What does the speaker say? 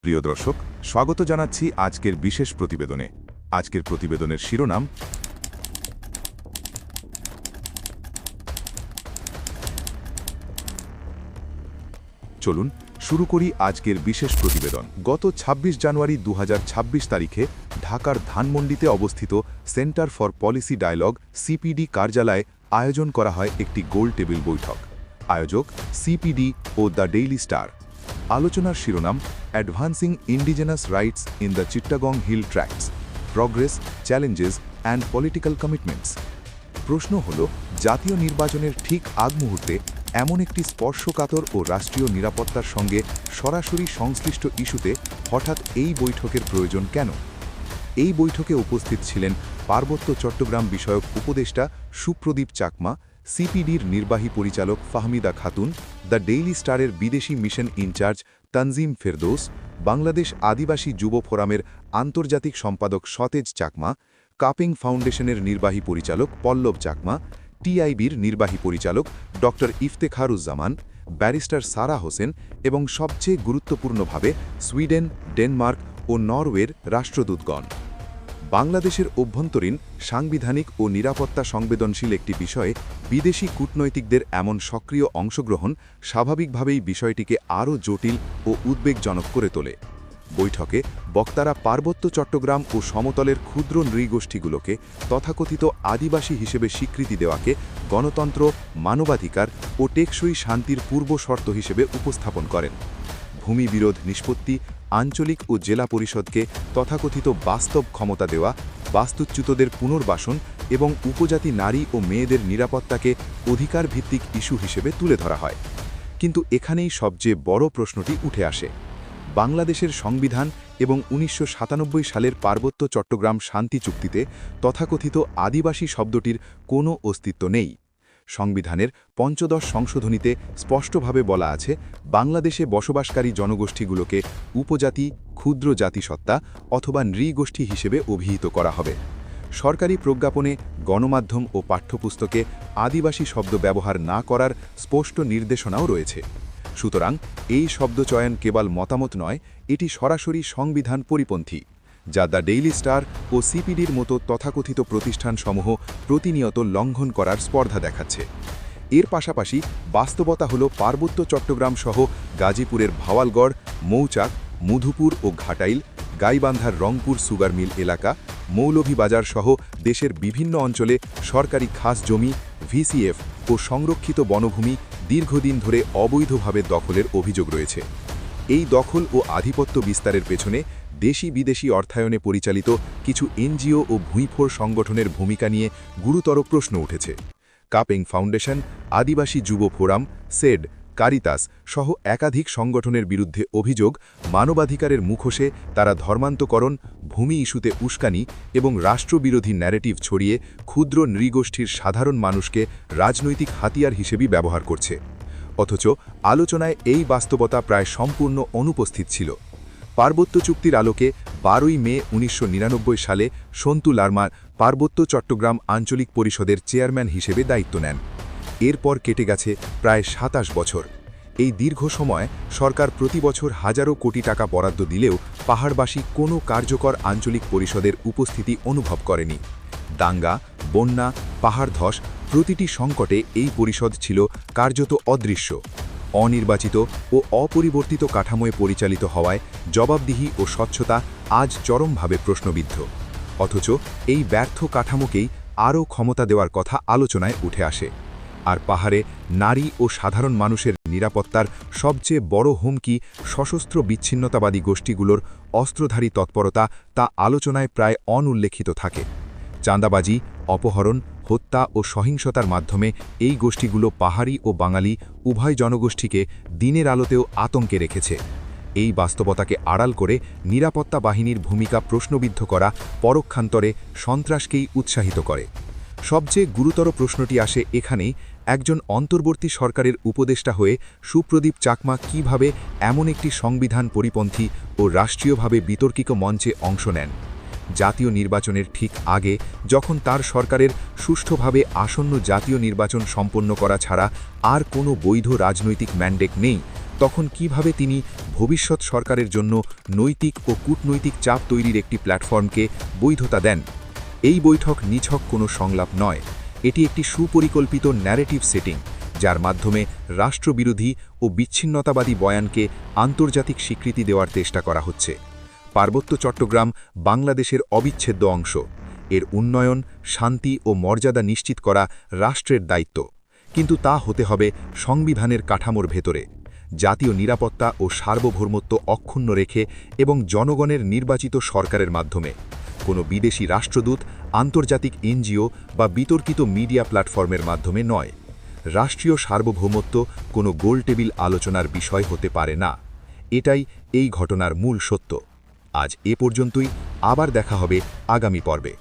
প্রিয় দর্শক, স্বাগত জানাচ্ছি আজকের বিশেষ প্রতিবেদনে। আজকের প্রতিবেদনের শিরোনাম, চলুন শুরু করি আজকের বিশেষ প্রতিবেদন। গত ২৬ জানুয়ারি ২০২৬ তারিখে ঢাকার ধানমন্ডিতে অবস্থিত Centre for Policy Dialogue CPD কার্যালয়ে আয়োজন করা হয় একটি গোল টেবিল বৈঠক। আয়োজক সিপিডি ও দ্য ডেইলি স্টার। আলোচনার শিরোনাম, advancing indigenous rights in the Chittagong Hill Tracts, progress, challenges and political commitments. প্রশ্ন হল, জাতীয় নির্বাচনের ঠিক আগ মুহূর্তে এমন একটি স্পর্শকাতর ও রাষ্ট্রীয় নিরাপত্তার সঙ্গে সরাসরি সংশ্লিষ্ট ইস্যুতে হঠাৎ এই বৈঠকের প্রয়োজন কেন? এই বৈঠকে উপস্থিত ছিলেন পার্বত্য চট্টগ্রাম বিষয়ক উপদেষ্টা সুপ্রদীপ চাকমা, সিপিডির নির্বাহী পরিচালক ফাহমিদা খাতুন, দ্য ডেইলি স্টারের বিদেশি মিশন ইনচার্জ তানজিম ফেরদৌস, বাংলাদেশ আদিবাসী যুব ফোরামের আন্তর্জাতিক সম্পাদক সতেজ চাকমা, কাপিং ফাউন্ডেশনের নির্বাহী পরিচালক পল্লব চাকমা, টিআইবির নির্বাহী পরিচালক ড ইফতেখারুজ্জামান, ব্যারিস্টার সারা হোসেন এবং সবচেয়ে গুরুত্বপূর্ণভাবে সুইডেন, ডেনমার্ক ও নরওয়ের রাষ্ট্রদূতগণ। বাংলাদেশের অভ্যন্তরীণ, সাংবিধানিক ও নিরাপত্তা সংবেদনশীল একটি বিষয়ে বিদেশি কূটনৈতিকদের এমন সক্রিয় অংশগ্রহণ স্বাভাবিকভাবেই বিষয়টিকে আরও জটিল ও উদ্বেগজনক করে তোলে। বৈঠকে বক্তারা পার্বত্য চট্টগ্রাম ও সমতলের ক্ষুদ্র নৃগোষ্ঠীগুলোকে তথাকথিত আদিবাসী হিসেবে স্বীকৃতি দেওয়াকে গণতন্ত্র, মানবাধিকার ও টেকসই শান্তির পূর্ব শর্ত হিসেবে উপস্থাপন করেন। ভূমি বিরোধ নিষ্পত্তি, আঞ্চলিক ও জেলা পরিষদকে তথাকথিত বাস্তব ক্ষমতা দেওয়া, বাস্তুচ্যুতদের পুনর্বাসন এবং উপজাতি নারী ও মেয়েদের নিরাপত্তাকে অধিকারভিত্তিক ইস্যু হিসেবে তুলে ধরা হয়। কিন্তু এখানেই সবচেয়ে বড় প্রশ্নটি উঠে আসে। বাংলাদেশের সংবিধান এবং ১৯৯৭ সালের পার্বত্য চট্টগ্রাম শান্তি চুক্তিতে তথাকথিত আদিবাসী শব্দটির কোনো অস্তিত্ব নেই। সংবিধানের ৫ম সংশোধনীতে স্পষ্টভাবে বলা আছে, বাংলাদেশে বসবাসকারী জনগোষ্ঠীগুলোকে উপজাতি, ক্ষুদ্র জাতিসত্তা অথবা নৃগোষ্ঠী হিসেবে অভিহিত করা হবে। সরকারি প্রজ্ঞাপনে, গণমাধ্যম ও পাঠ্যপুস্তকে আদিবাসী শব্দ ব্যবহার না করার স্পষ্ট নির্দেশনাও রয়েছে। সুতরাং এই শব্দচয়ন কেবল মতামত নয়, এটি সরাসরি সংবিধান পরিপন্থী, যা দ্য ডেইলি স্টার ও সিপিডির মতো তথাকথিত প্রতিষ্ঠানসমূহ প্রতিনিয়ত লঙ্ঘন করার স্পর্ধা দেখাচ্ছে। এর পাশাপাশি বাস্তবতা হল, পার্বত্য চট্টগ্রাম সহ গাজীপুরের ভাওয়ালগড়, মৌচাক, মধুপুর ও ঘাটাইল, গাইবান্ধার রংপুর সুগার মিল এলাকা, মৌলভীবাজার সহ দেশের বিভিন্ন অঞ্চলে সরকারি খাস জমি, ভিসিএফ ও সংরক্ষিত বনভূমি দীর্ঘদিন ধরে অবৈধভাবে দখলের অভিযোগ রয়েছে। এই দখল ও আধিপত্য বিস্তারের পেছনে দেশি বিদেশি অর্থায়নে পরিচালিত কিছু এনজিও ও ভূঁইফোড় সংগঠনের ভূমিকা নিয়ে গুরুতর প্রশ্ন উঠেছে। কাপিং ফাউন্ডেশন, আদিবাসী যুব ফোরাম, সেড, কারিতাস সহ একাধিক সংগঠনের বিরুদ্ধে অভিযোগ, মানবাধিকারের মুখোশে তারা ধর্মান্তকরণ, ভূমি ইস্যুতে উস্কানি এবং রাষ্ট্রবিরোধী ন্যারেটিভ ছড়িয়ে ক্ষুদ্র নৃগোষ্ঠীর সাধারণ মানুষকে রাজনৈতিক হাতিয়ার হিসেবে ব্যবহার করছে। অথচ আলোচনায় এই বাস্তবতা প্রায় সম্পূর্ণ অনুপস্থিত ছিল। পার্বত্য চুক্তির আলোকে ১২ই মে ১৯৯৯ সালে সন্তু লারমা পার্বত্য চট্টগ্রাম আঞ্চলিক পরিষদের চেয়ারম্যান হিসেবে দায়িত্ব নেন। এরপর কেটে গেছে প্রায় ২৭ বছর। এই দীর্ঘ সময় সরকার প্রতি বছর হাজারো কোটি টাকা বরাদ্দ দিলেও পাহাড়বাসী কোনো কার্যকর আঞ্চলিক পরিষদের উপস্থিতি অনুভব করেনি। দাঙ্গা, বন্যা, পাহাড় ধস প্রতিটি সংকটে এই পরিষদ ছিল কার্যত অদৃশ্য। অনির্বাচিত ও অপরিবর্তিত কাঠামোয় পরিচালিত হওয়ায় জবাবদিহি ও স্বচ্ছতা আজ চরমভাবে প্রশ্নবিদ্ধ। অথচ এই ব্যর্থ কাঠামোকেই আরও ক্ষমতা দেওয়ার কথা আলোচনায় উঠে আসে। আর পাহাড়ে নারী ও সাধারণ মানুষের নিরাপত্তার সবচেয়ে বড় হুমকি সশস্ত্র বিচ্ছিন্নতাবাদী গোষ্ঠীগুলোর অস্ত্রধারী তৎপরতা, তা আলোচনায় প্রায় অনুল্লেখিত থাকে। চাঁদাবাজি, অপহরণ, হত্যা ও সহিংসতার মাধ্যমে এই গোষ্ঠীগুলো পাহাড়ি ও বাঙালি উভয় জনগোষ্ঠীকে দিনের আলোতেও আতঙ্কে রেখেছে। এই বাস্তবতাকে আড়াল করে নিরাপত্তা বাহিনীর ভূমিকা প্রশ্নবিদ্ধ করা পরোক্ষান্তরে সন্ত্রাসকেই উৎসাহিত করে। সবচেয়ে গুরুতর প্রশ্নটি আসে এখানেই, একজন অন্তর্বর্তী সরকারের উপদেষ্টা হয়ে সুপ্রদীপ চাকমা কিভাবে এমন একটি সংবিধান পরিপন্থী ও রাষ্ট্রীয়ভাবে বিতর্কিত মঞ্চে অংশ নেন। জাতীয় নির্বাচনের ঠিক আগে, যখন তার সরকারের সুষ্ঠুভাবে আসন্ন জাতীয় নির্বাচন সম্পন্ন করা ছাড়া আর কোনো বৈধ রাজনৈতিক ম্যান্ডেট নেই, তখন কিভাবে তিনি ভবিষ্যৎ সরকারের জন্য নৈতিক ও কূটনৈতিক চাপ তৈরির একটি প্ল্যাটফর্মকে বৈধতা দেন। এই বৈঠক নিছক কোনো সংলাপ নয়, এটি একটি সুপরিকল্পিত ন্যারেটিভ সেটিং, যার মাধ্যমে রাষ্ট্রবিরোধী ও বিচ্ছিন্নতাবাদী বয়ানকে আন্তর্জাতিক স্বীকৃতি দেওয়ার চেষ্টা করা হচ্ছে। পার্বত্য চট্টগ্রাম বাংলাদেশের অবিচ্ছেদ্য অংশ। এর উন্নয়ন, শান্তি ও মর্যাদা নিশ্চিত করা রাষ্ট্রের দায়িত্ব, কিন্তু তা হতে হবে সংবিধানের কাঠামোর ভেতরে, জাতীয় নিরাপত্তা ও সার্বভৌমত্ব অক্ষুণ্ণ রেখে এবং জনগণের নির্বাচিত সরকারের মাধ্যমে। কোনো বিদেশি রাষ্ট্রদূত, আন্তর্জাতিক এনজিও বা বিতর্কিত মিডিয়া প্ল্যাটফর্মের মাধ্যমে নয়। রাষ্ট্রীয় সার্বভৌমত্ব কোনো গোলটেবিল আলোচনার বিষয় হতে পারে না। এটাই এই ঘটনার মূল সত্য। আজ এ পর্যন্তই, আবার দেখা হবে আগামী পর্বে।